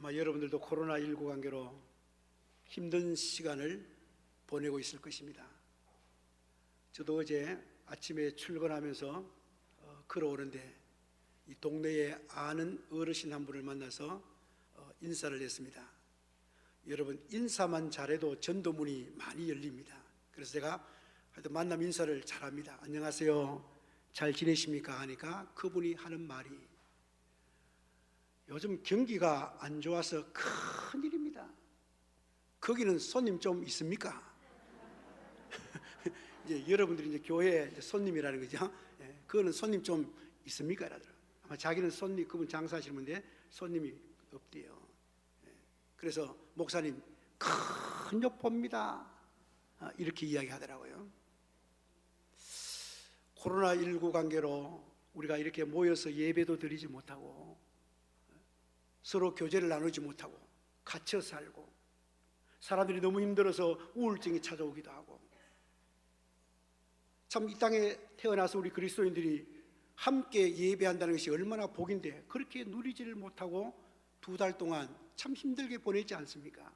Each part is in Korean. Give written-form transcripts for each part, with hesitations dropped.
아마 여러분들도 코로나19 관계로 힘든 시간을 보내고 있을 것입니다. 저도 어제 아침에 출근하면서 걸어오는데 이 동네에 아는 어르신 한 분을 만나서 인사를 했습니다. 여러분, 인사만 잘해도 전도문이 많이 열립니다. 그래서 제가 하여튼 만남 인사를 잘합니다. 안녕하세요, 잘 지내십니까 하니까 그분이 하는 말이, 요즘 경기가 안 좋아서 큰일입니다. 거기는 손님 좀 있습니까? 이제 여러분들이 이제 교회 손님이라는 거죠. 예, 그거는 손님 좀 있습니까? 라더라고요. 아마 자기는 손님, 그분 장사하시는 분인데 손님이 없대요. 예, 그래서 목사님 큰 욕봅니다, 이렇게 이야기하더라고요. 코로나19 관계로 우리가 이렇게 모여서 예배도 드리지 못하고 서로 교제를 나누지 못하고 갇혀 살고 사람들이 너무 힘들어서 우울증이 찾아오기도 하고, 참 이 땅에 태어나서 우리 그리스도인들이 함께 예배한다는 것이 얼마나 복인데 그렇게 누리지를 못하고 2달 동안 참 힘들게 보냈지 않습니까?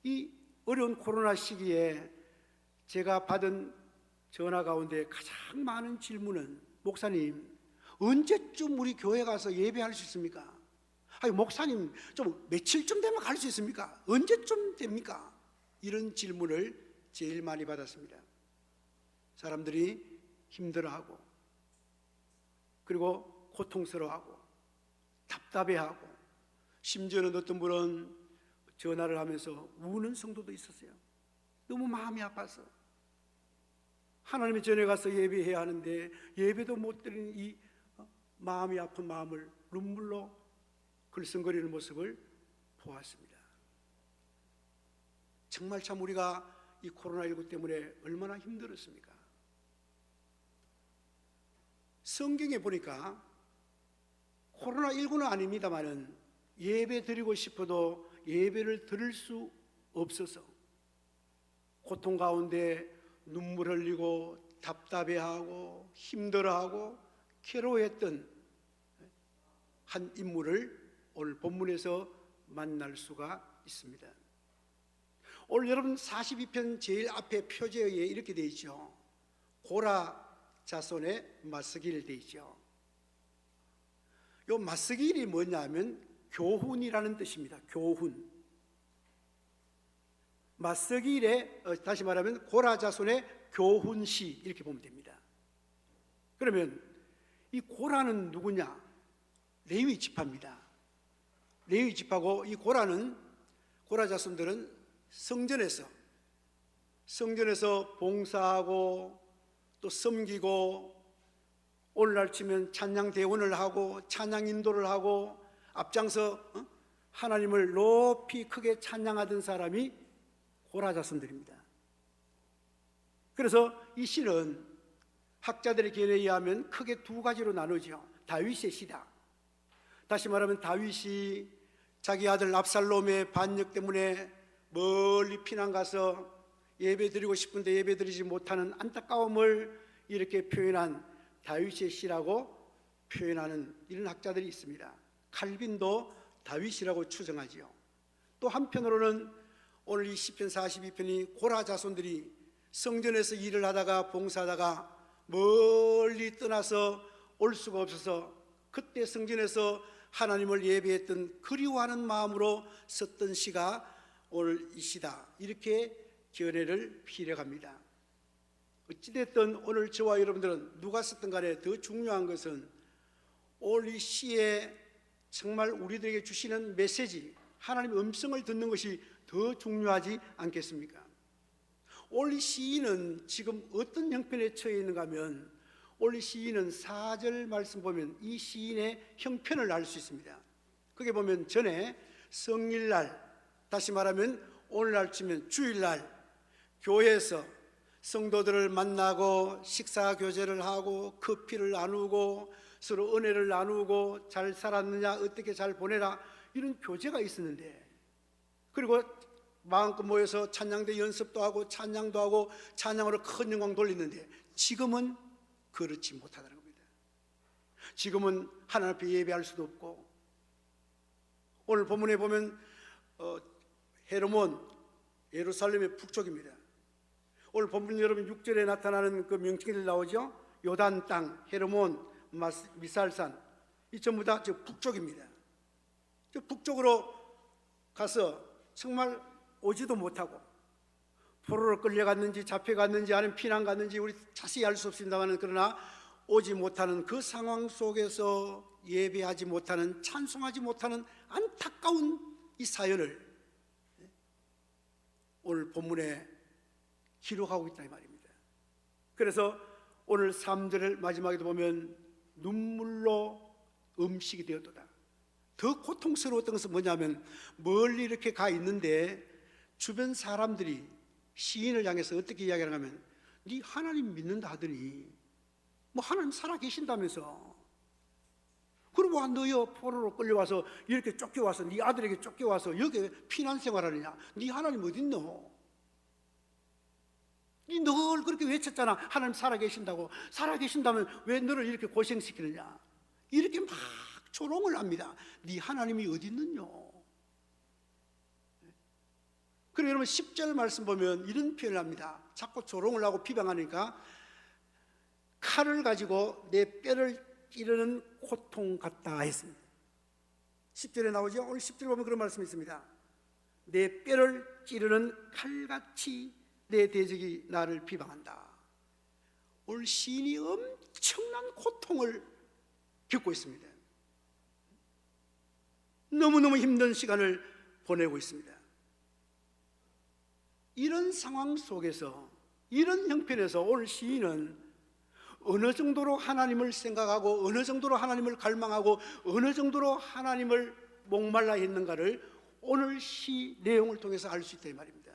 이 어려운 코로나 시기에 제가 받은 전화 가운데 가장 많은 질문은, 목사님 언제쯤 우리 교회 가서 예배할 수 있습니까? 아니 목사님 좀 며칠쯤 되면 갈 수 있습니까? 언제쯤 됩니까? 이런 질문을 제일 많이 받았습니다. 사람들이 힘들어하고 그리고 고통스러워하고 답답해하고, 심지어는 어떤 분은 전화를 하면서 우는 성도도 있었어요. 너무 마음이 아파서 하나님의 전에 가서 예배해야 하는데 예배도 못 드리는 이 마음이 아픈 마음을 눈물로 글썽거리는 모습을 보았습니다. 정말 참 우리가 이 코로나19 때문에 얼마나 힘들었습니까? 성경에 보니까 코로나19는 아닙니다만은 예배 드리고 싶어도 예배를 드릴 수 없어서 고통 가운데 눈물 흘리고 답답해하고 힘들어하고 괴로워했던 한 인물을 오늘 본문에서 만날 수가 있습니다. 오늘 여러분 42편 제일 앞에 표제에 이렇게 되어 있죠. 고라 자손의 마스길 되어 있죠. 이 마스길이 뭐냐면 교훈이라는 뜻입니다. 교훈. 마스길에 다시 말하면 고라 자손의 교훈시, 이렇게 보면 됩니다. 그러면 이 고라는 누구냐? 레위 지파입니다. 레위 지파고, 이 고라는, 고라 자손들은 성전에서 봉사하고 또 섬기고, 오늘날 치면 찬양 대원을 하고 찬양 인도를 하고 앞장서 하나님을 높이 크게 찬양하던 사람이 고라 자손들입니다. 그래서 이 시는 학자들의 견해에 의하면 크게 2가지로 나누죠. 다윗의 시다. 다시 말하면 다윗이 자기 아들 압살롬의 반역 때문에 멀리 피난 가서 예배 드리고 싶은데 예배 드리지 못하는 안타까움을 이렇게 표현한 다윗의 시라고 표현하는 이런 학자들이 있습니다. 칼빈도 다윗이라고 추정하지요. 또 한편으로는 오늘 이 시편 42편이 고라 자손들이 성전에서 일을 하다가 봉사하다가 멀리 떠나서 올 수가 없어서 그때 성전에서 하나님을 예배했던 그리워하는 마음으로 썼던 시가 오늘 이 시다, 이렇게 견해를 피력합니다. 어찌됐든 오늘 저와 여러분들은 누가 썼든 간에 더 중요한 것은 오늘 이 시에 정말 우리들에게 주시는 메시지, 하나님의 음성을 듣는 것이 더 중요하지 않겠습니까? 오늘 이 시인은 지금 어떤 형편에 처해 있는가 하면, 오늘 이 시인은 4절 말씀 보면 이 시인의 형편을 알 수 있습니다. 거기에 보면 전에 성일날, 다시 말하면 오늘날 치면 주일날 교회에서 성도들을 만나고 식사 교제를 하고 커피를 나누고 서로 은혜를 나누고 잘 살았느냐, 어떻게 잘 보내라, 이런 교제가 있었는데, 그리고 마음껏 모여서 찬양대 연습도 하고 찬양도 하고 찬양으로 큰 영광 돌리는데, 지금은 그렇지 못하다는 겁니다. 지금은 하나님 앞에 예배할 수도 없고 오늘 본문에 보면 헤르몬, 예루살렘의 북쪽입니다. 오늘 본문 여러분 6절에 나타나는 그 명칭들 나오죠. 요단 땅, 헤르몬, 미살산, 이 전부 다 저 북쪽입니다. 저 북쪽으로 가서 정말 오지도 못하고 포로로 끌려갔는지 잡혀갔는지 아니면 피난 갔는지 우리 자세히 알 수 없습니다만, 그러나 오지 못하는 그 상황 속에서 예배하지 못하는, 찬송하지 못하는 안타까운 이 사연을 오늘 본문에 기록하고 있다 이 말입니다. 그래서 오늘 3절을 마지막에도 보면 눈물로 음식이 되었도다. 더 고통스러웠던 것은 뭐냐면, 멀리 이렇게 가 있는데 주변 사람들이 시인을 향해서 어떻게 이야기를 하냐면, 네 하나님 믿는다 하더니 뭐 하나님 살아 계신다면서, 그리고 너여 포로로 끌려와서 이렇게 쫓겨와서 네 아들에게 쫓겨와서 여기 피난 생활하느냐? 네 하나님 어딨노? 네 늘 그렇게 외쳤잖아. 하나님 살아 계신다고. 살아 계신다면 왜 너를 이렇게 고생시키느냐? 이렇게 막 조롱을 합니다. 네 하나님이 어디 있느뇨? 그리고 여러분 10절 말씀 보면 이런 표현을 합니다. 자꾸 조롱을 하고 비방하니까, 칼을 가지고 내 뼈를 찌르는 고통 같다 했습니다. 10절에 나오죠. 오늘 10절 보면 그런 말씀이 있습니다. 내 뼈를 찌르는 칼같이 내 대적이 나를 비방한다. 오늘 시인이 엄청난 고통을 겪고 있습니다. 너무너무 힘든 시간을 보내고 있습니다. 이런 상황 속에서, 이런 형편에서 오늘 시인은 어느 정도로 하나님을 생각하고 어느 정도로 하나님을 갈망하고 어느 정도로 하나님을 목말라 했는가를 오늘 시 내용을 통해서 알 수 있다 이 말입니다.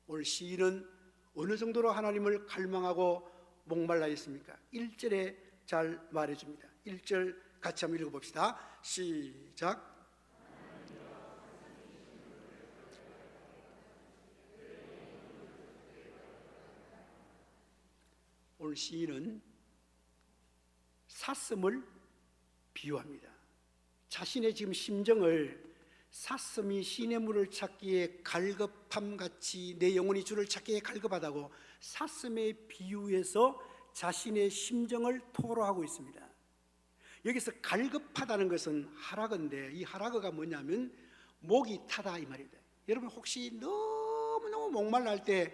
오늘 시인은 어느 정도로 하나님을 갈망하고 목말라 했습니까? 1절에 잘 말해줍니다. 1절 같이 한번 읽어봅시다. 시작. 오늘 시인은 사슴을 비유합니다. 자신의 지금 심정을 사슴이 시냇물을 찾기에 갈급함같이 내 영혼이 주를 찾기에 갈급하다고 사슴의 비유에서 자신의 심정을 토로하고 있습니다. 여기서 갈급하다는 것은 하락어인데, 이 하락어가 뭐냐면 목이 타다 이 말입니다. 여러분 혹시 너무너무 목말라 할 때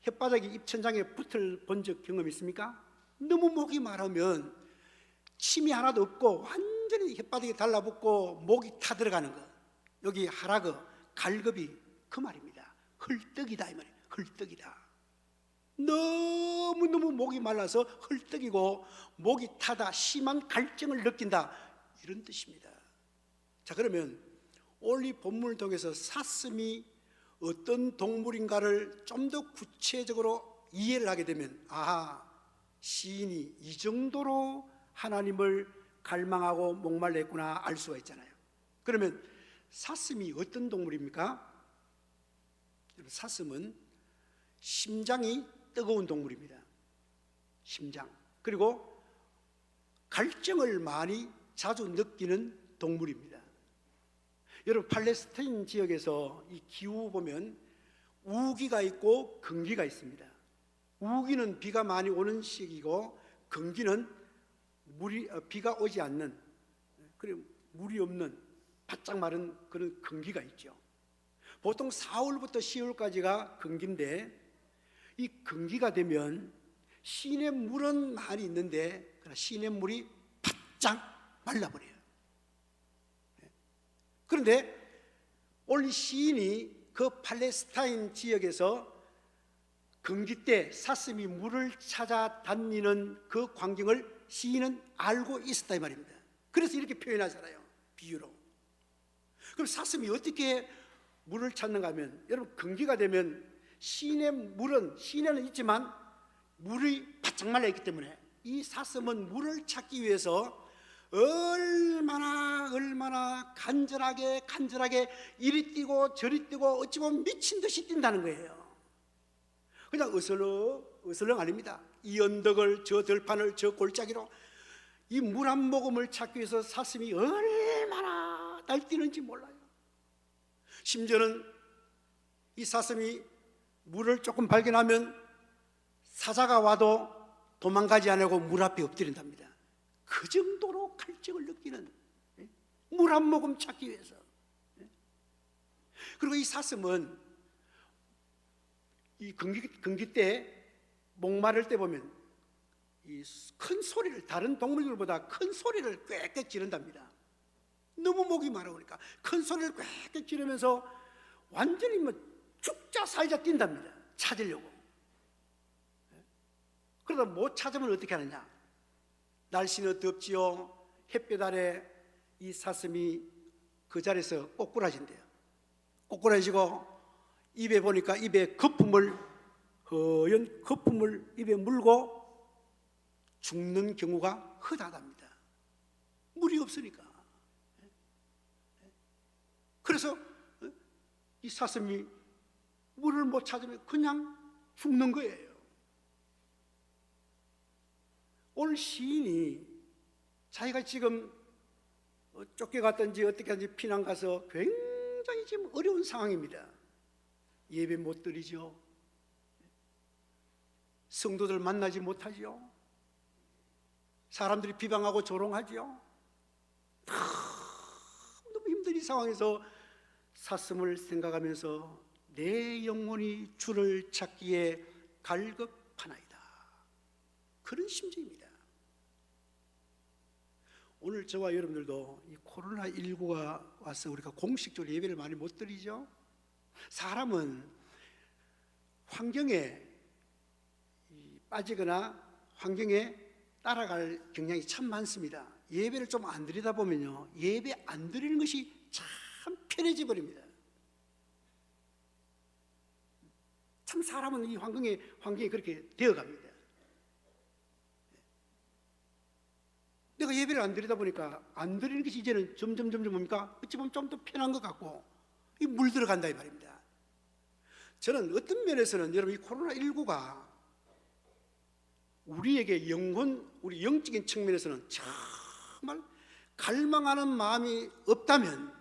혓바닥이 입천장에 붙을 본 적 경험 있습니까? 너무 목이 마르면 침이 하나도 없고 완전히 혓바닥에 달라붙고 목이 타들어가는 것, 여기 하락어, 갈급이 그 말입니다. 헐떡이다 이 말이에요. 헐떡이다. 너무너무 목이 말라서 헐떡이고 목이 타다, 심한 갈증을 느낀다, 이런 뜻입니다. 자, 그러면 오늘 이 본문을 통해서 사슴이 어떤 동물인가를 좀 더 구체적으로 이해를 하게 되면, 아하, 시인이 이 정도로 하나님을 갈망하고 목말랐구나 알 수가 있잖아요. 그러면 사슴이 어떤 동물입니까? 사슴은 심장이 뜨거운 동물입니다. 심장. 그리고 갈증을 많이 자주 느끼는 동물입니다. 여러분 팔레스타인 지역에서 이 기후 보면 우기가 있고 건기가 있습니다. 우기는 비가 많이 오는 시기고, 건기는 비가 오지 않는, 그리고 물이 없는 바짝 마른 그런 건기가 있죠. 보통 4월부터 10월까지가 건기인데, 이 건기가 되면 시냇물은 많이 있는데 그러나 시냇물이 바짝 말라버려요. 그런데 오늘 시인이 그 팔레스타인 지역에서 건기 때 사슴이 물을 찾아다니는 그 광경을 시인은 알고 있었다 이 말입니다. 그래서 이렇게 표현하잖아요, 비유로. 그럼 사슴이 어떻게 물을 찾는가 하면, 여러분 건기가 되면 시냇물은, 시내는 있지만 물이 바짝 말라있기 때문에 이 사슴은 물을 찾기 위해서 얼마나 간절하게 이리 뛰고 저리 뛰고 어찌 보면 미친 듯이 뛴다는 거예요. 그냥 어슬렁 아닙니다. 이 언덕을, 저 들판을, 저 골짜기로 이 물 한 모금을 찾기 위해서 사슴이 얼마나 날뛰는지 몰라요. 심지어는 이 사슴이 물을 조금 발견하면 사자가 와도 도망가지 않고 물 앞에 엎드린답니다. 그 정도로 갈증을 느끼는, 물 한 모금 찾기 위해서. 그리고 이 사슴은 이 건기 때, 목마를 때 보면 이 큰 소리를, 다른 동물들보다 큰 소리를 꽥꽥 지른답니다. 너무 목이 마르니까 큰 소리를 꽥꽥 지르면서 완전히 뭐 죽자 살자 뛴답니다. 찾으려고. 그러다 못 찾으면 어떻게 하느냐? 날씨는 덥지요. 햇볕 아래 이 사슴이 그 자리에서 꼬꾸라진대요. 꼬꾸라지고 입에 보니까 입에 허연 거품을 입에 물고 죽는 경우가 흔하답니다. 물이 없으니까. 그래서 이 사슴이 물을 못 찾으면 그냥 죽는 거예요. 오늘 시인이 자기가 지금 쫓겨갔든지 어떻게 하든지 피난 가서 굉장히 지금 어려운 상황입니다. 예배 못 드리죠. 성도들 만나지 못하죠. 사람들이 비방하고 조롱하죠. 너무 힘든 이 상황에서 사슴을 생각하면서 내 영혼이 주를 찾기에 갈급하나이다. 그런 심정입니다. 오늘 저와 여러분들도 이 코로나19가 와서 우리가 공식적으로 예배를 많이 못 드리죠. 사람은 환경에 빠지거나 환경에 따라갈 경향이 참 많습니다. 예배를 좀 안 드리다 보면요, 예배 안 드리는 것이 참 편해져 버립니다. 참 사람은 이 환경이 그렇게 되어갑니다. 내가 예배를 안 드리다 보니까 안 드리는 것이 이제는 점점 뭡니까? 어찌 보면 좀 더 편한 것 같고 이 물 들어간다 이 말입니다. 저는 어떤 면에서는 여러분 이 코로나19가 우리에게 우리 영적인 측면에서는 정말 갈망하는 마음이 없다면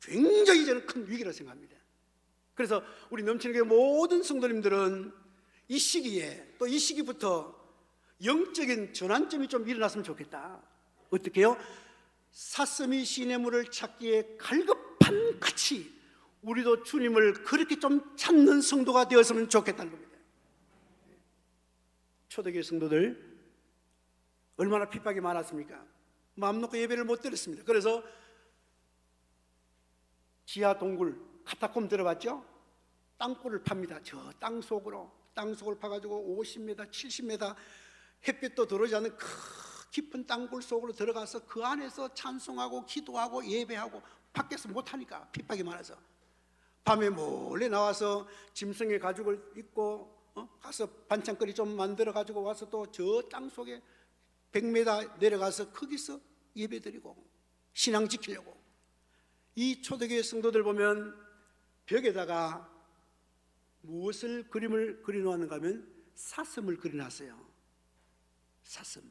굉장히 저는 큰 위기라고 생각합니다. 그래서 우리 넘치는 교회 모든 성도님들은 이 시기에 또 이 시기부터 영적인 전환점이 좀 일어났으면 좋겠다. 어떻게 해요? 사슴이 시냇물을 찾기에 갈급한 같이 우리도 주님을 그렇게 좀 찾는 성도가 되었으면 좋겠다는 겁니다. 초대교회 성도들 얼마나 핍박이 많았습니까? 마음 놓고 예배를 못 드렸습니다. 그래서 지하 동굴 카타콤 들어봤죠? 땅굴을 팝니다. 저 땅속을 파가지고 50m, 70m 햇빛도 들어오지 않는 깊은 땅굴 속으로 들어가서 그 안에서 찬송하고 기도하고 예배하고 밖에서 못하니까 핍박이 많아서 밤에 몰래 나와서 짐승의 가죽을 입고 가서 반찬거리 좀 만들어 가지고 와서 또 저 땅속에 100m 내려가서 거기서 예배드리고 신앙 지키려고. 이 초대교회 성도들 보면 벽에다가 무엇을 그림을 그려놓았는가 하면 사슴을 그려놨어요. 사슴.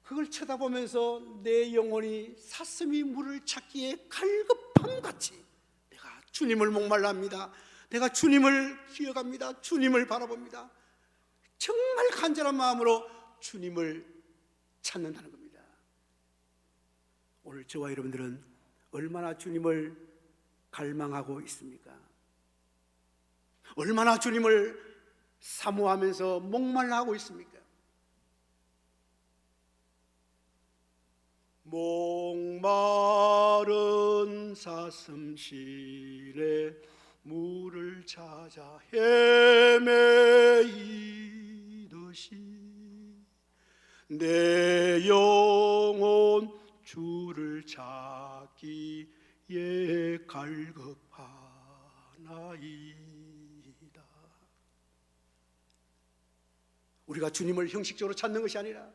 그걸 쳐다보면서 내 영혼이 사슴이 물을 찾기에 갈급함같이 내가 주님을 목말라합니다. 내가 주님을 기억합니다. 주님을 바라봅니다. 정말 간절한 마음으로 주님을 찾는다는 겁니다. 오늘 저와 여러분들은 얼마나 주님을 갈망하고 있습니까? 얼마나 주님을 사모하면서 목말라하고 있습니까? 목마른 사슴실에 물을 찾아 헤매이듯이 내 영혼 주를 찾기에 갈급하나이다. 우리가 주님을 형식적으로 찾는 것이 아니라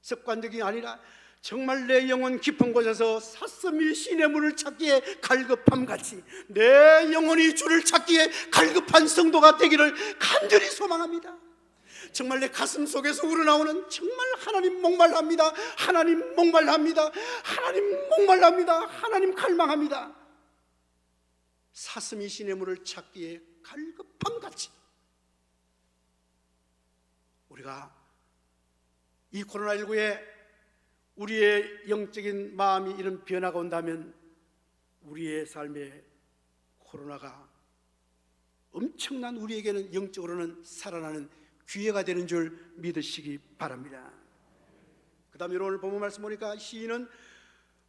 습관적이 아니라 정말 내 영혼 깊은 곳에서 사슴이 시냇물을 찾기에 갈급함같이 내 영혼이 주를 찾기에 갈급한 성도가 되기를 간절히 소망합니다. 정말 내 가슴 속에서 우러나오는 정말 하나님 목말랍니다. 하나님 목말랍니다. 하나님 목말랍니다. 하나님 갈망합니다. 사슴이 시냇물을 찾기에 갈급함같이 우리가 이 코로나19에 우리의 영적인 마음이 이런 변화가 온다면 우리의 삶에 코로나가 엄청난 우리에게는 영적으로는 살아나는 기회가 되는 줄 믿으시기 바랍니다. 그 다음에 오늘 본문 말씀 보니까 시인은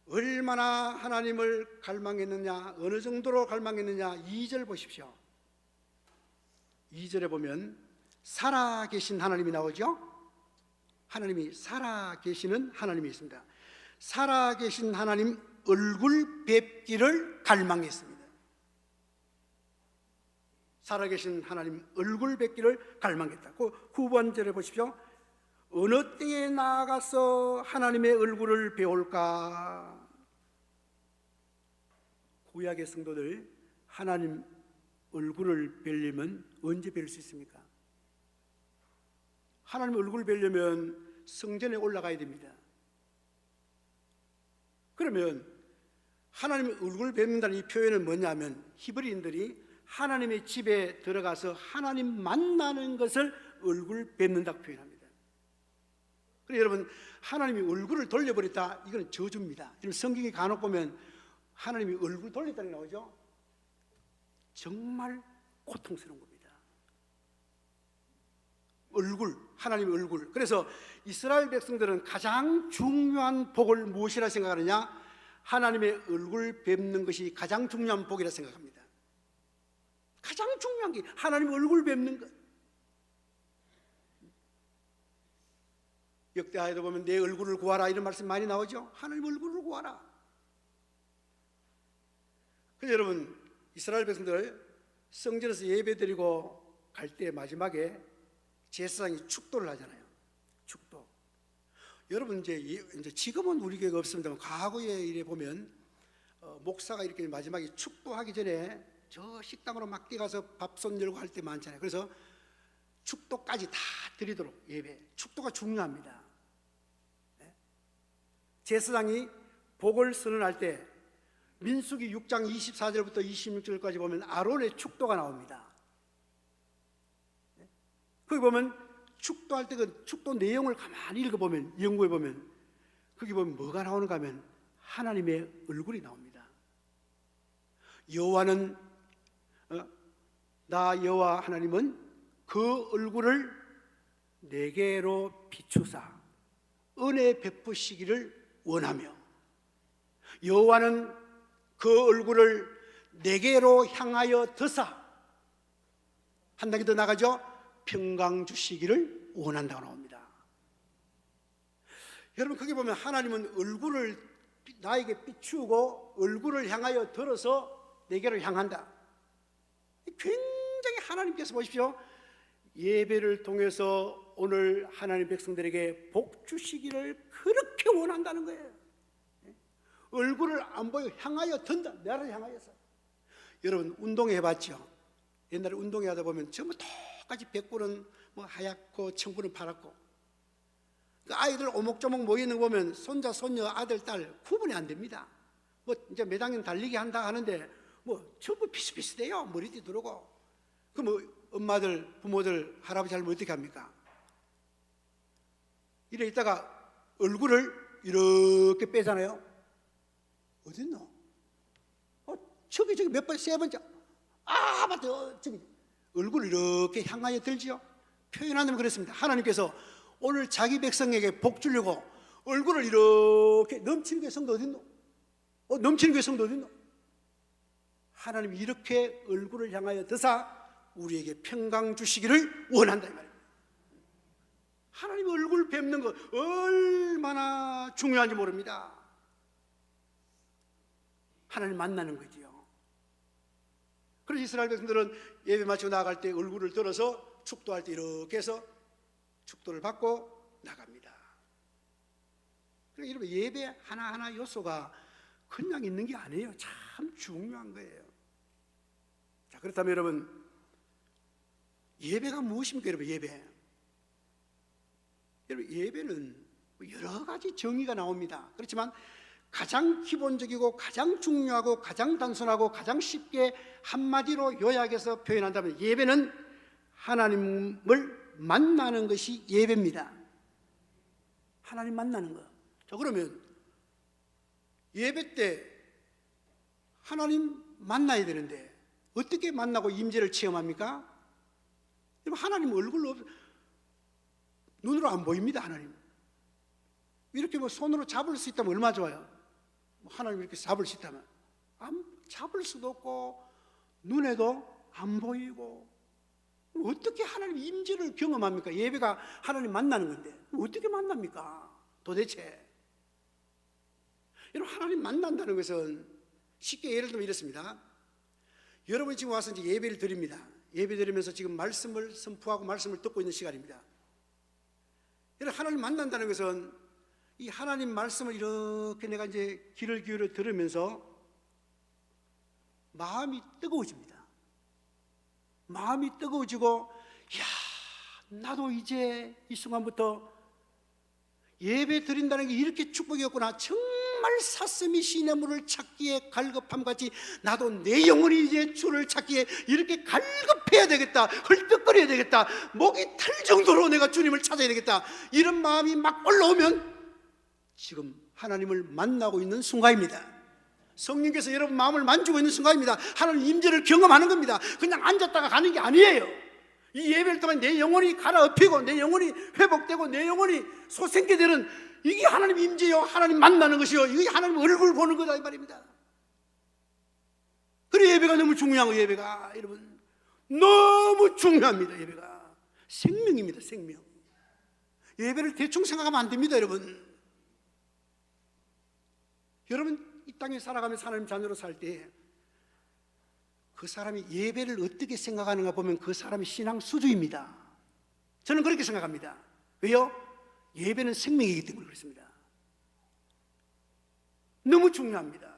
얼마나 하나님을 갈망했느냐, 어느 정도로 갈망했느냐, 2절 보십시오. 2절에 보면 살아계신 하나님이 나오죠. 하나님이 살아계시는 하나님이 있습니다. 살아계신 하나님 얼굴 뵙기를 갈망했습니다. 살아계신 하나님 얼굴 뵙기를 갈망했다. 그 후반절에 보십시오. 어느 때에 나아가서 하나님의 얼굴을 배울까? 구약의 성도들 하나님 얼굴을 뵈려면 언제 뵐 수 있습니까? 하나님 얼굴을 뵈려면 성전에 올라가야 됩니다. 그러면 하나님의 얼굴을 뵙는다는 이 표현은 뭐냐면 히브리인들이 하나님의 집에 들어가서 하나님 만나는 것을 얼굴 뵙는다고 표현합니다. 그래서 여러분 하나님이 얼굴을 돌려버렸다, 이건 저주입니다. 지금 성경에 간혹 보면 하나님이 얼굴 돌렸다는 게 나오죠. 정말 고통스러운 겁니다. 얼굴, 하나님의 얼굴. 그래서 이스라엘 백성들은 가장 중요한 복을 무엇이라 생각하느냐? 하나님의 얼굴 뵙는 것이 가장 중요한 복이라 생각합니다. 가장 중요한 게 하나님의 얼굴 뵙는 것. 역대하에도 보면 내 얼굴을 구하라 이런 말씀 많이 나오죠. 하나님 얼굴을 구하라. 그래서 여러분 이스라엘 백성들 성전에서 예배드리고 갈 때 마지막에 제사장이 축도를 하잖아요. 축도. 여러분 이제 지금은 우리 교회가 없습니다만 과거에 이래 보면 목사가 이렇게 마지막에 축도하기 전에 저 식당으로 막 뛰어가서 밥솥 열고 할 때 많잖아요. 그래서 축도까지 다 드리도록 예배. 축도가 중요합니다. 제사장이 복을 선언할 때 민수기 6장 24절부터 26절까지 보면 아론의 축도가 나옵니다. 거기 보면 축도할 때 그 축도 내용을 가만히 읽어보면, 연구해보면 거기 보면 뭐가 나오는가 하면 하나님의 얼굴이 나옵니다. 여호와는 나 여호와 하나님은 그 얼굴을 내게로 비추사 은혜 베푸시기를 원하며 여호와는 그 얼굴을 내게로 향하여 드사 한 단계 더 나가죠. 평강 주시기를 원한다고 나옵니다. 여러분 거기 보면 하나님은 얼굴을 나에게 비추고 얼굴을 향하여 들어서 내게로 향한다. 굉장히 하나님께서 보십시오. 예배를 통해서 오늘 하나님 백성들에게 복 주시기를 그렇게 원한다는 거예요. 얼굴을 안 보여 향하여 든다. 나를 향하여서. 여러분 운동해 봤죠? 옛날에 운동하다 보면 전부 똑같이 백구는 뭐 하얗고 청구는 파랗고 그 아이들 오목조목 모이는 거 보면 손자 손녀 아들 딸 구분이 안 됩니다. 뭐 이제 몇 학년 달리기 한다 하는데 뭐 전부 비슷비슷해요. 머리띠 두르고. 그 뭐 엄마들 부모들 할아버지 할머니 어떻게 합니까? 이래 있다가 얼굴을 이렇게 빼잖아요. 어딨노? 저기 몇 번 세 번째 맞다 저기 얼굴을 이렇게 향하여 들지요. 표현하면 그렇습니다. 하나님께서 오늘 자기 백성에게 복 주려고 얼굴을 이렇게 넘치는 교회 성도 어딨노? 넘치는 교회 성도 어딨노? 하나님이 이렇게 얼굴을 향하여 드사 우리에게 평강 주시기를 원한다 이 말입니다. 하나님 얼굴 뵙는 것 얼마나 중요한지 모릅니다. 하나님 만나는 거지요. 그래서 이스라엘 백성들은 예배 마치고 나아갈 때 얼굴을 들어서 축도할 때 이렇게 해서 축도를 받고 나갑니다. 그러니까 여러분 예배 하나하나 요소가 그냥 있는 게 아니에요. 참 중요한 거예요. 자, 그렇다면 여러분 예배가 무엇입니까? 여러분 예배 여러분, 예배는 여러 가지 정의가 나옵니다. 그렇지만 가장 기본적이고 가장 중요하고 가장 단순하고 가장 쉽게 한마디로 요약해서 표현한다면 예배는 하나님을 만나는 것이 예배입니다. 하나님 만나는 거. 자, 그러면 예배 때 하나님 만나야 되는데 어떻게 만나고 임재를 체험합니까? 하나님 얼굴로 눈으로 안 보입니다. 하나님 이렇게 뭐 손으로 잡을 수 있다면 얼마나 좋아요. 하나님 이렇게 잡을 수 있다면 잡을 수도 없고 눈에도 안 보이고 어떻게 하나님 임재를 경험합니까? 예배가 하나님 만나는 건데 어떻게 만납니까? 도대체 여러분, 하나님 만난다는 것은 쉽게 예를 들면 이렇습니다. 여러분이 지금 와서 이제 예배를 드립니다. 예배 드리면서 지금 말씀을 선포하고 말씀을 듣고 있는 시간입니다. 여러분, 하나님 만난다는 것은 이 하나님 말씀을 이렇게 내가 이제 귀를 기울여 들으면서 마음이 뜨거워집니다. 마음이 뜨거워지고, 야, 나도 이제 이 순간부터 예배 드린다는 게 이렇게 축복이었구나. 정말 사슴이 시냇물을 찾기에 갈급함 같이 나도 내 영혼이 이제 주를 찾기에 이렇게 갈급해야 되겠다. 헐떡거려야 되겠다. 목이 탈 정도로 내가 주님을 찾아야 되겠다. 이런 마음이 막 올라오면 지금 하나님을 만나고 있는 순간입니다. 성령께서 여러분 마음을 만지고 있는 순간입니다. 하나님 임재를 경험하는 겁니다. 그냥 앉았다가 가는 게 아니에요. 이 예배를 통해 내 영혼이 갈아엎히고 내 영혼이 회복되고 내 영혼이 솟생게 되는 이게 하나님 임재요, 하나님 만나는 것이요, 이게 하나님 얼굴 보는 거다 이 말입니다. 그래 예배가 너무 중요한 거예요. 예배가 여러분 너무 중요합니다. 예배가 생명입니다. 생명. 예배를 대충 생각하면 안 됩니다. 여러분 이 땅에 살아가면서 하나님 자녀로 살 때 그 사람이 예배를 어떻게 생각하는가 보면 그 사람이 신앙 수주입니다. 저는 그렇게 생각합니다. 왜요? 예배는 생명이기 때문에 그렇습니다. 너무 중요합니다.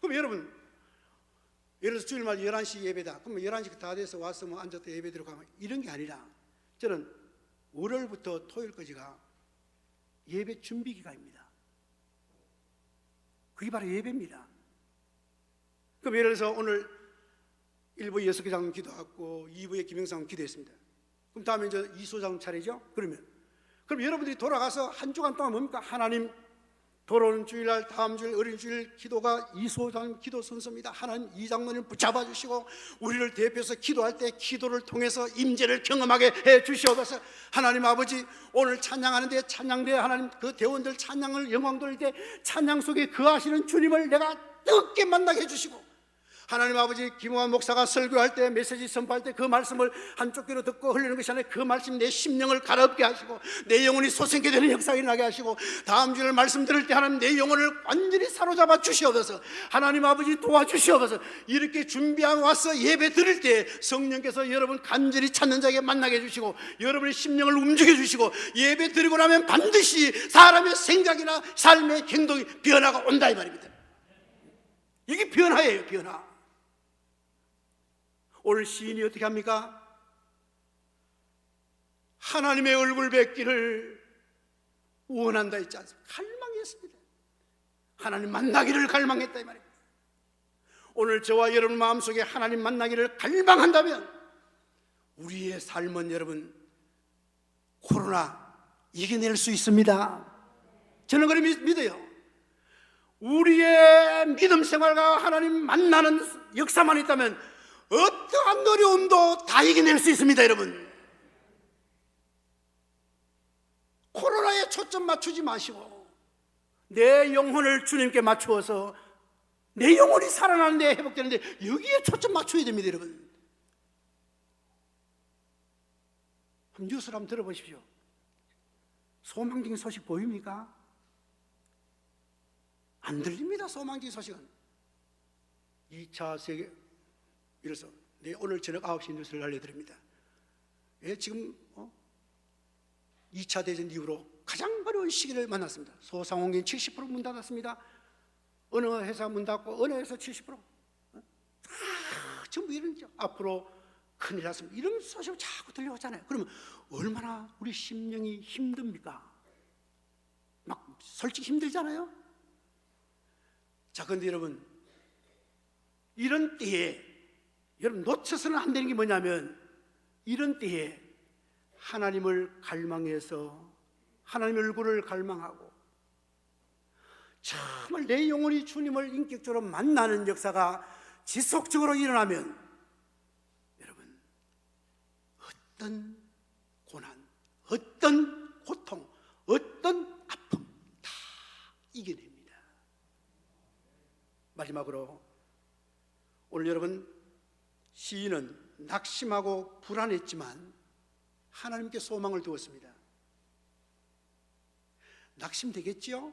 그럼 여러분 예를 들어서 주일마다 11시 예배다. 그러면 11시 다 돼서 와서 뭐 앉았다 예배 들어가면 이런 게 아니라 저는 월요일부터 토요일까지가 예배 준비 기간입니다. 그게 바로 예배입니다. 그럼 예를 들어서 오늘 1부에 여석기장 기도하고 2부에 김영상 기도했습니다. 그럼 다음에 이제 이소장 차례죠? 그럼 여러분들이 돌아가서 한 주간 동안 뭡니까? 하나님 돌아오는 주일날 다음 주일 어린 주일 기도가 이소장 기도 순서입니다. 하나님 이 장로님 붙잡아 주시고 우리를 대표해서 기도할 때 기도를 통해서 임재를 경험하게 해 주시옵소서. 하나님 아버지 오늘 찬양하는데 찬양대 하나님 그 대원들 찬양을 영광 돌릴 때 찬양 속에 거하시는 주님을 내가 뜨겁게 만나게 해 주시고 하나님 아버지 김호환 목사가 설교할 때 메시지 선포할 때 그 말씀을 한쪽 귀로 듣고 흘리는 것이 아니라 그 말씀 내 심령을 갈아엎게 하시고 내 영혼이 솟생게 되는 역사가 일어나게 하시고 다음 주일 말씀 들을 때 하나님 내 영혼을 완전히 사로잡아 주시옵소서. 하나님 아버지 도와주시옵소서. 이렇게 준비하고 와서 예배 드릴 때 성령께서 여러분 간절히 찾는 자에게 만나게 해주시고 여러분의 심령을 움직여 주시고 예배 드리고 나면 반드시 사람의 생각이나 삶의 행동이 변화가 온다 이 말입니다. 이게 변화예요. 변화. 오늘 시인이 어떻게 합니까? 하나님의 얼굴 뵙기를 원한다 했지 않습니까? 갈망했습니다. 하나님 만나기를 갈망했다 이 말입니다. 오늘 저와 여러분 마음속에 하나님 만나기를 갈망한다면 우리의 삶은 여러분 코로나 이겨낼 수 있습니다. 저는 그렇게 믿어요. 우리의 믿음 생활과 하나님 만나는 역사만 있다면 어떠한 어려움도 다 이겨낼 수 있습니다. 여러분 코로나에 초점 맞추지 마시고 내 영혼을 주님께 맞추어서 내 영혼이 살아나는데 회복되는데 여기에 초점 맞춰야 됩니다. 여러분 뉴스를 한번 들어보십시오. 소망적인 소식 보입니까? 안 들립니다. 소망적인 소식은 2차 세계 이래서 오늘 저녁 9시 뉴스를 알려드립니다. 지금 2차 대전 이후로 가장 어려운 시기를 만났습니다. 소상공인 70% 문 닫았습니다. 어느 회사 문 닫고 어느 회사 70% 전부 이런 앞으로 큰일 났습니다. 이런 소식을 자꾸 들려오잖아요. 그러면 얼마나 우리 심령이 힘듭니까? 막 솔직히 힘들잖아요. 자, 그런데 여러분, 이런 때에 여러분 놓쳐서는 안 되는 게 뭐냐면, 이런 때에 하나님을 갈망해서 하나님의 얼굴을 갈망하고 정말 내 영혼이 주님을 인격적으로 만나는 역사가 지속적으로 일어나면 여러분, 어떤 고난, 어떤 고통, 어떤 아픔 다 이겨냅니다. 마지막으로 오늘 여러분, 시인은 낙심하고 불안했지만 하나님께 소망을 두었습니다. 낙심되겠지요?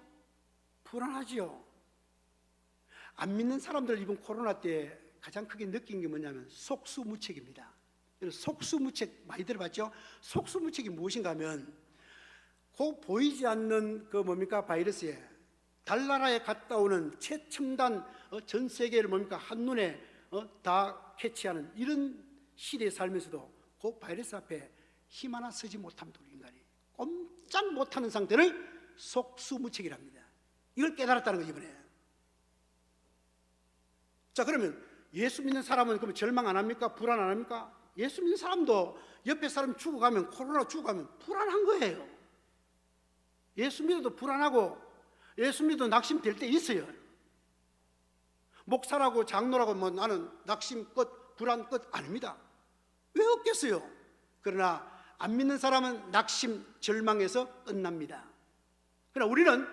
불안하지요? 안 믿는 사람들 이번 코로나 때 가장 크게 느낀 게 뭐냐면 속수무책입니다. 속수무책 많이 들어봤죠? 속수무책이 무엇인가 하면 그 보이지 않는 그 뭡니까 바이러스에 달나라에 갔다 오는 최첨단 전 세계를 뭡니까 한눈에 다 캐치하는 이런 시대에 살면서도 그 바이러스 앞에 힘 하나 쓰지 못합니다. 우리 인간이 꼼짝 못하는 상태를 속수무책이랍니다. 이걸 깨달았다는 거죠 이번에. 자, 그러면 예수 믿는 사람은 그럼 절망 안 합니까? 불안 안 합니까? 예수 믿는 사람도 옆에 사람 죽어가면, 코로나 죽어가면 불안한 거예요. 예수 믿어도 불안하고 예수 믿어도 낙심될 때 있어요. 목사라고 장로라고 뭐 나는 낙심 끝, 불안 끝 아닙니다. 왜 없겠어요? 그러나 안 믿는 사람은 낙심, 절망에서 끝납니다. 그러나 우리는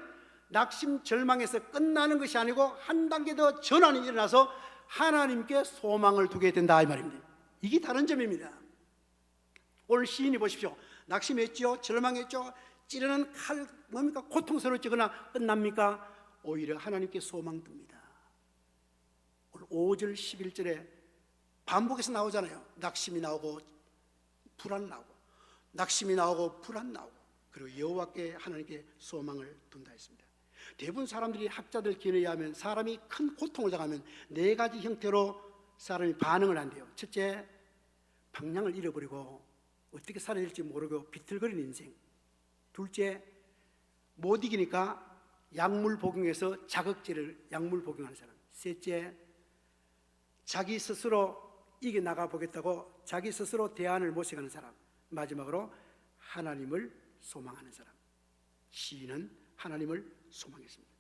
낙심, 절망에서 끝나는 것이 아니고 한 단계 더 전환이 일어나서 하나님께 소망을 두게 된다 이 말입니다. 이게 다른 점입니다. 오늘 시인이 보십시오. 낙심했죠, 절망했죠, 찌르는 칼 뭡니까? 고통스러웠죠. 그러나 끝납니까? 오히려 하나님께 소망 둡니다. 오늘 5절 11절에 반복해서 나오잖아요. 낙심이 나오고 불안 나오고, 낙심이 나오고 불안 나오고, 그리고 여호와께 하나님께 소망을 둔다 했습니다. 대부분 사람들이 학자들 기준에 의하면 사람이 큰 고통을 당하면 네 가지 형태로 사람이 반응을 한대요. 첫째, 방향을 잃어버리고 어떻게 살아야 될지 모르고 비틀거리는 인생. 둘째, 못 이기니까 약물 복용해서 자극제를 약물 복용하는 사람. 셋째, 자기 스스로 이겨나가 보겠다고 자기 스스로 대안을 모색하는 사람. 마지막으로 하나님을 소망하는 사람. 시인은 하나님을 소망했습니다.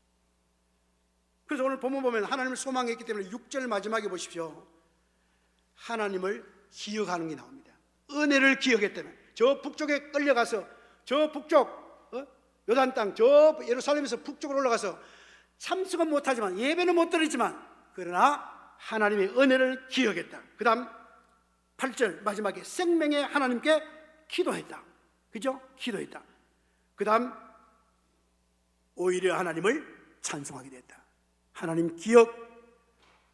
그래서 오늘 본문 보면 하나님을 소망했기 때문에 6절 마지막에 보십시오. 하나님을 기억하는 게 나옵니다. 은혜를 기억했다면 저 북쪽에 끌려가서 저 북쪽 요단 땅 저 예루살렘에서 북쪽으로 올라가서 참석은 못하지만 예배는 못 드리지만 그러나 하나님의 은혜를 기억했다. 그 다음 8절 마지막에 생명의 하나님께 기도했다. 그죠? 기도했다. 그 다음 오히려 하나님을 찬송하게 됐다. 하나님 기억,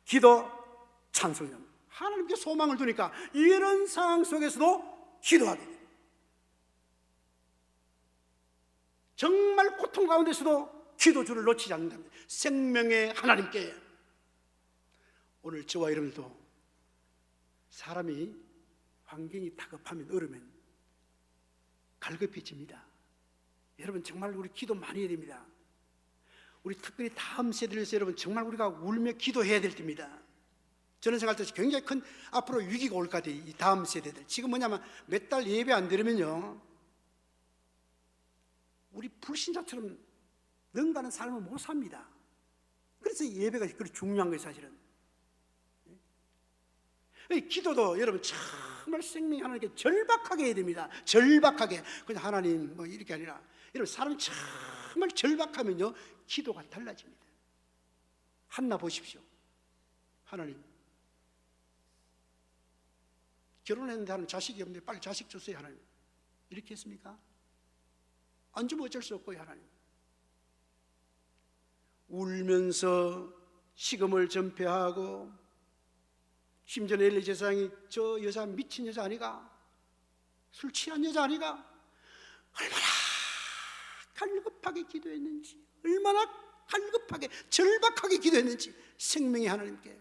기도, 찬송. 하나님께 소망을 두니까 이런 상황 속에서도 기도하게 됩니다. 정말 고통 가운데서도 기도줄을 놓치지 않는답니다. 생명의 하나님께. 오늘 저와 여러분도 사람이 환경이 다급하면 어려우면 갈급해집니다. 여러분 정말 우리 기도 많이 해야 됩니다. 우리 특별히 다음 세대를 위해서 여러분 정말 우리가 울며 기도해야 될 때입니다. 저는 생각할 때 굉장히 큰 앞으로 위기가 올 것 같아요. 이 다음 세대들. 지금 뭐냐면 몇 달 예배 안 드리면요 우리 불신자처럼 능가하는 삶을 못 삽니다. 그래서 예배가 그렇게 중요한 거예요 사실은. 기도도 여러분 정말 생명이 하나님께 절박하게 해야 됩니다. 절박하게. 그냥 하나님 뭐 이렇게 아니라 여러분 사람이 정말 절박하면요 기도가 달라집니다. 한나 보십시오. 하나님 결혼했는데 하는 자식이 없는데 빨리 자식 주세요 하나님. 이렇게 했습니까? 안 주면 어쩔 수 없고요 하나님. 울면서 식음을 전폐하고 심지어 엘리 제사장이 저 여자 미친 여자 아니가? 술 취한 여자 아니가? 얼마나 갈급하게 기도했는지, 얼마나 갈급하게 절박하게 기도했는지 생명의 하나님께.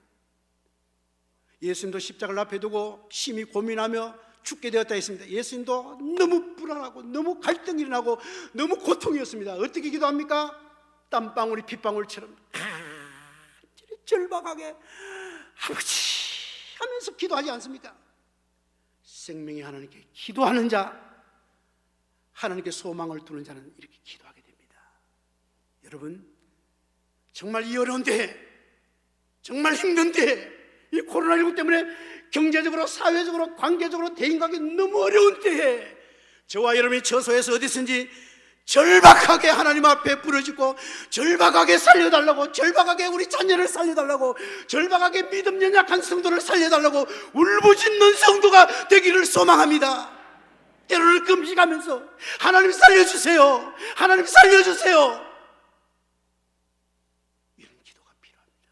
예수님도 십자가를 앞에 두고 심히 고민하며 죽게 되었다 했습니다. 예수님도 너무 불안하고 너무 갈등이 일어나고 너무 고통이었습니다. 어떻게 기도합니까? 땀방울이 핏방울처럼 절박하게 아버지 하면서 기도하지 않습니까? 생명의 하나님께 기도하는 자, 하나님께 소망을 두는 자는 이렇게 기도하게 됩니다. 여러분, 정말 이 어려운 때에, 정말 힘든 때에, 이 코로나19 때문에 경제적으로, 사회적으로, 관계적으로, 대인관계 너무 어려운 때에 저와 여러분이 처소에서 어디선지 절박하게 하나님 앞에 부르짖고, 절박하게 살려달라고, 절박하게 우리 자녀를 살려달라고, 절박하게 믿음 연약한 성도를 살려달라고 울부짖는 성도가 되기를 소망합니다. 때로는 금식하면서 하나님 살려주세요, 하나님 살려주세요, 이런 기도가 필요합니다.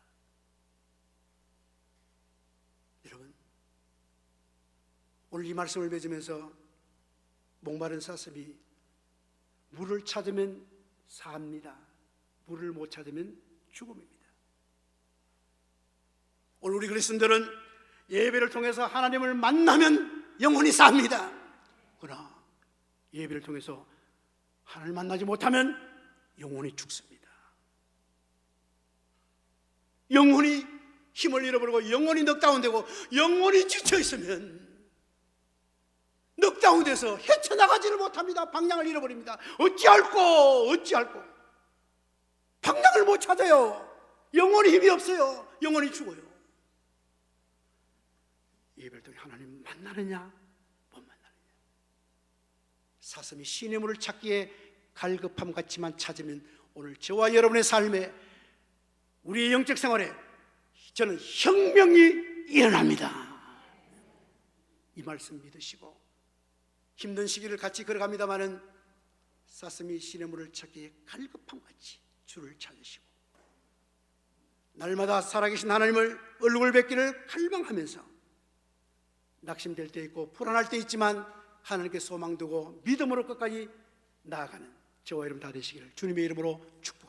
여러분, 오늘 이 말씀을 맺으면서 목마른 사슴이 물을 찾으면 삽니다. 물을 못 찾으면 죽음입니다. 오늘 우리 그리스도인들은 예배를 통해서 하나님을 만나면 영혼이 삽니다. 그러나 예배를 통해서 하나님을 만나지 못하면 영혼이 죽습니다. 영혼이 힘을 잃어버리고 영혼이 넉다운되고 영혼이 지쳐있으면 넉다운돼서 헤쳐나가지를 못합니다. 방향을 잃어버립니다. 어찌할꼬 방향을 못 찾아요. 영혼이 힘이 없어요. 영혼이 죽어요. 예배를 통해 하나님 만나느냐 못 만나느냐. 사슴이 신의 물을 찾기에 갈급함 같지만 찾으면 오늘 저와 여러분의 삶에, 우리의 영적 생활에 저는 혁명이 일어납니다. 이 말씀 믿으시고 힘든 시기를 같이 걸어갑니다마는 사슴이 신의 물을 찾기에 갈급함같이 주를 찾으시고 날마다 살아계신 하나님을 얼굴 뵙기를 갈망하면서 낙심될 때 있고 불안할 때 있지만 하나님께 소망 두고 믿음으로 끝까지 나아가는 저와 여러분 다 되시기를 주님의 이름으로 축복합니다.